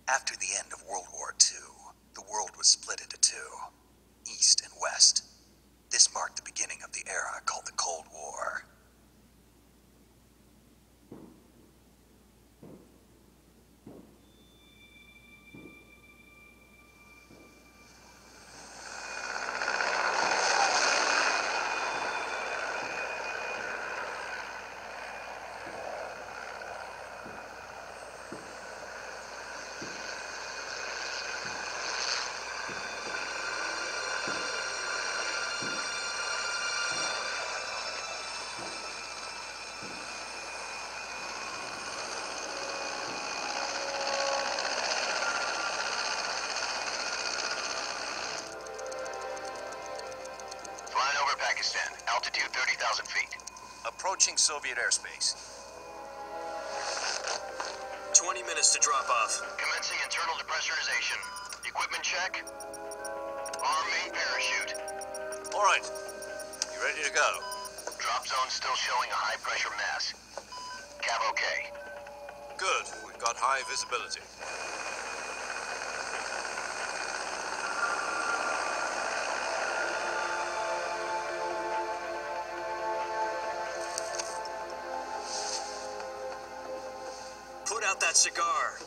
After the end of World War II, the world was split into two, East and West. This marked the beginning of the era called the Cold War. Altitude 30,000 feet. Approaching Soviet airspace. 20 minutes to drop off. Commencing internal depressurization. Equipment check. Arm main parachute. All right. You ready to go? Drop zone still showing a high pressure mass. Cav okay. Good. We've got high visibility. Put out that cigar.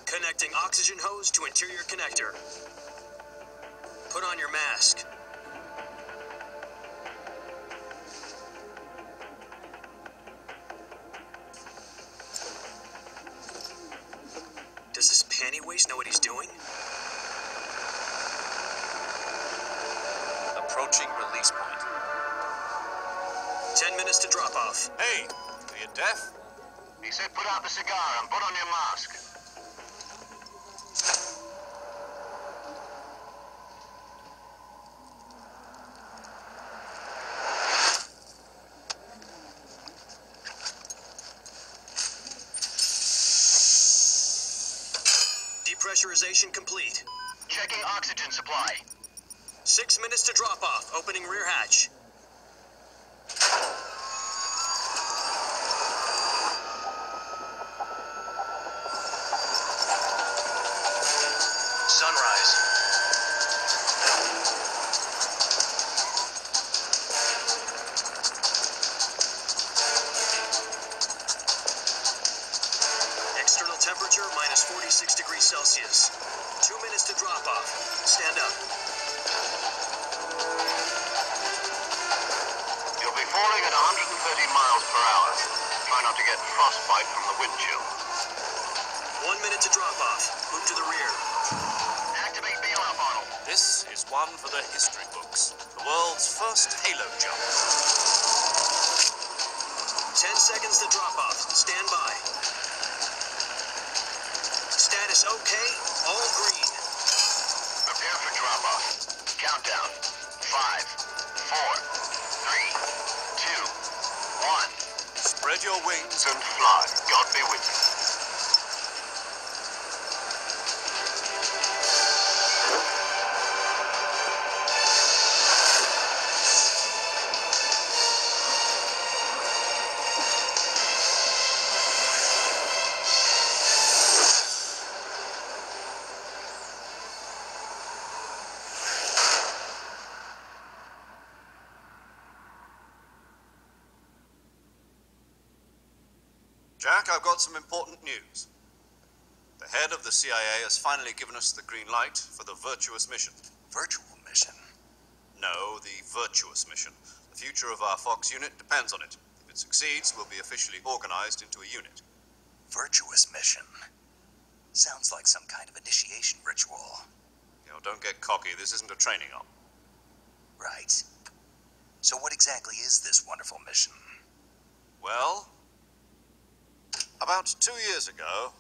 Connecting oxygen hose to interior connector. Put on your mask. Does this panty waste know what he's doing? Approaching release point. 10 minutes to drop off. Hey, are you deaf? He said put out the cigar and put on your mask. Depressurization complete. Checking oxygen supply. 6 minutes to drop off. Opening rear hatch. Sunrise. External temperature minus 46 degrees Celsius. 2 minutes to drop off. Stand up. You'll be falling at 130 miles per hour. Try not to get frostbite from the wind chill. 1 minute to drop off. Move to the rear. Activate bailout model. This is one for the history books. The world's first halo jump. 10 seconds to drop off. Stand by. Status okay. All green. Prepare for drop off. Countdown. 5, 4, 3, 2, 1. Spread your wings. And fly. God be with you. Jack, I've got some important news. The head of the CIA has finally given us the green light for the virtuous mission. Virtual mission? No, the virtuous mission. The future of our Fox unit depends on it. If it succeeds, we'll be officially organized into a unit. Virtuous mission? Sounds like some kind of initiation ritual. You know, don't get cocky. This isn't a training op. Right. So what exactly is this wonderful mission? Well, about 2 years ago,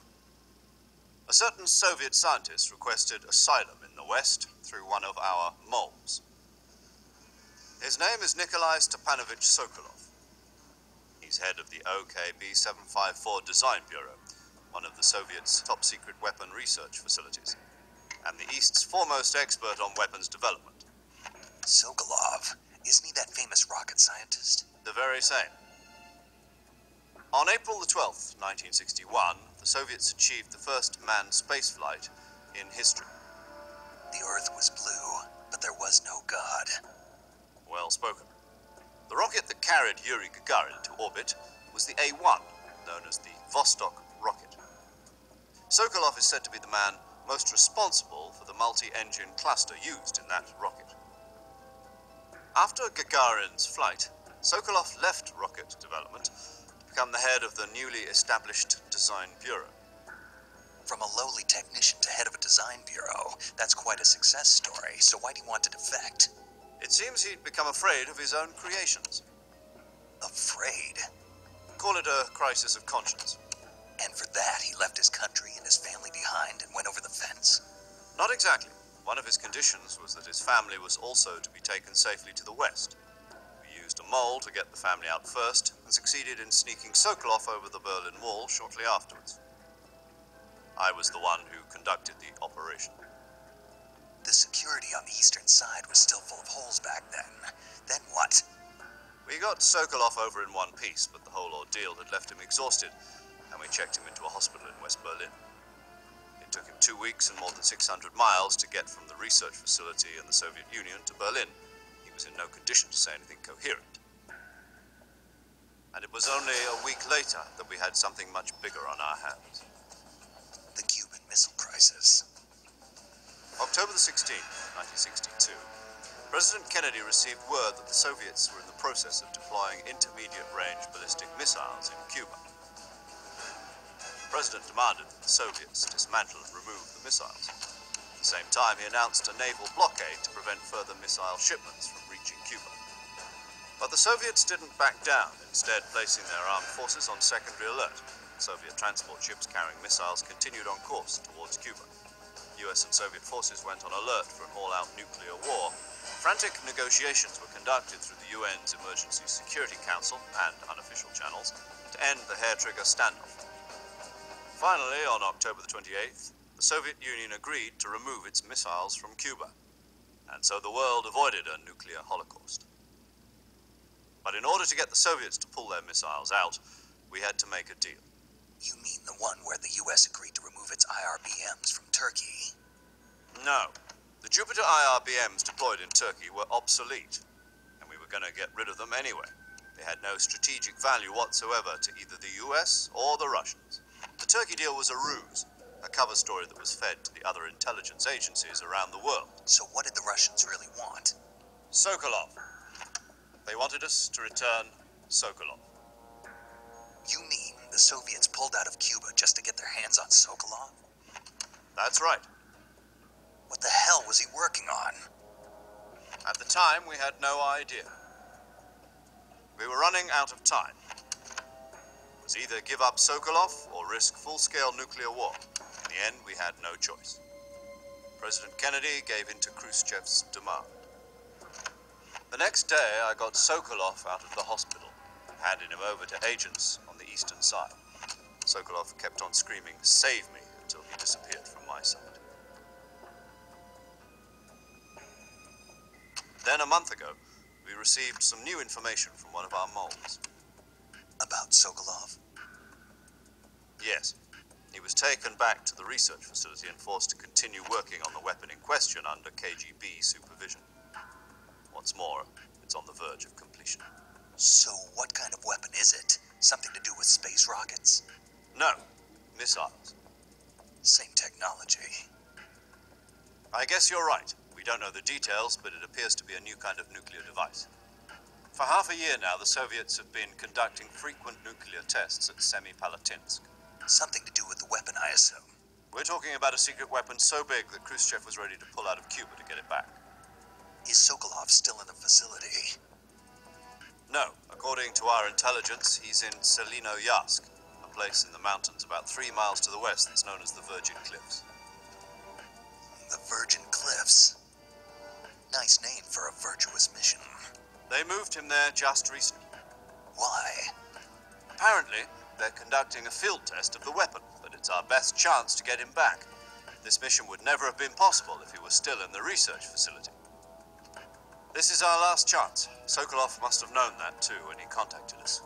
a certain Soviet scientist requested asylum in the West through one of our moles. His name is Nikolai Stepanovich Sokolov. He's head of the OKB 754 Design Bureau, one of the Soviets' top-secret weapon research facilities, and the East's foremost expert on weapons development. Sokolov? Isn't he that famous rocket scientist? The very same. On April the 12th, 1961, the Soviets achieved the first manned spaceflight in history. The Earth was blue, but there was no God. Well spoken. The rocket that carried Yuri Gagarin to orbit was the A-1, known as the Vostok rocket. Sokolov is said to be the man most responsible for the multi-engine cluster used in that rocket. After Gagarin's flight, Sokolov left rocket development to become the head of the newly established Design Bureau. From a lowly technician to head of a design bureau, that's quite a success story, so why do you want to defect? It seems he'd become afraid of his own creations. Afraid? Call it a crisis of conscience. And for that, he left his country and his family behind and went over the fence? Not exactly. One of his conditions was that his family was also to be taken safely to the west. We used a mole to get the family out first, and succeeded in sneaking Sokolov over the Berlin Wall shortly afterwards. I was the one who conducted the operation. The security on the eastern side was still full of holes back then. Then what? We got Sokolov over in one piece, but the whole ordeal had left him exhausted, and we checked him into a hospital in West Berlin. It took him 2 weeks and more than 600 miles to get from the research facility in the Soviet Union to Berlin. He was in no condition to say anything coherent. And it was only a week later that we had something much bigger on our hands. The Cuban Missile Crisis. October the 16th, 1962, President Kennedy received word that the Soviets were in the process of deploying intermediate-range ballistic missiles in Cuba. The President demanded that the Soviets dismantle and remove the missiles. At the same time, he announced a naval blockade to prevent further missile shipments from reaching Cuba. But the Soviets didn't back down, instead placing their armed forces on secondary alert. Soviet transport ships carrying missiles continued on course towards Cuba. US and Soviet forces went on alert for an all-out nuclear war. Frantic negotiations were conducted through the UN's Emergency Security Council and unofficial channels to end the hair-trigger standoff. Finally, on October the 28th, the Soviet Union agreed to remove its missiles from Cuba, and so the world avoided a nuclear holocaust. But in order to get the Soviets to pull their missiles out, we had to make a deal. You mean the one where the US agreed to remove its IRBMs from Turkey? No. The Jupiter IRBMs deployed in Turkey were obsolete, and we were going to get rid of them anyway. They had no strategic value whatsoever to either the US or the Russians. The Turkey deal was a ruse, a cover story that was fed to the other intelligence agencies around the world. So what did the Russians really want? Sokolov. They wanted us to return Sokolov. You mean the Soviets pulled out of Cuba just to get their hands on Sokolov? That's right. What the hell was he working on? At the time, we had no idea. We were running out of time. It was either give up Sokolov or risk full-scale nuclear war. In the end, we had no choice. President Kennedy gave in to Khrushchev's demand. The next day, I got Sokolov out of the hospital, handed him over to agents on the eastern side. Sokolov kept on screaming, "Save me," until he disappeared from my sight. Then, a month ago, we received some new information from one of our moles. About Sokolov? Yes. He was taken back to the research facility and forced to continue working on the weapon in question under KGB supervision. What's more, it's on the verge of completion. So what kind of weapon is it? Something to do with space rockets? No, missiles. Same technology. I guess you're right. We don't know the details, but it appears to be a new kind of nuclear device. For half a year now, the Soviets have been conducting frequent nuclear tests at Semipalatinsk. Something to do with the weapon, I assume. We're talking about a secret weapon so big that Khrushchev was ready to pull out of Cuba to get it back. Is Sokolov still in the facility? No. According to our intelligence, he's in Selinoyarsk, a place in the mountains about 3 miles to the west that's known as the Virgin Cliffs. The Virgin Cliffs? Nice name for a virtuous mission. They moved him there just recently. Why? Apparently, they're conducting a field test of the weapon, but it's our best chance to get him back. This mission would never have been possible if he was still in the research facility. This is our last chance. Sokolov must have known that, too, when he contacted us.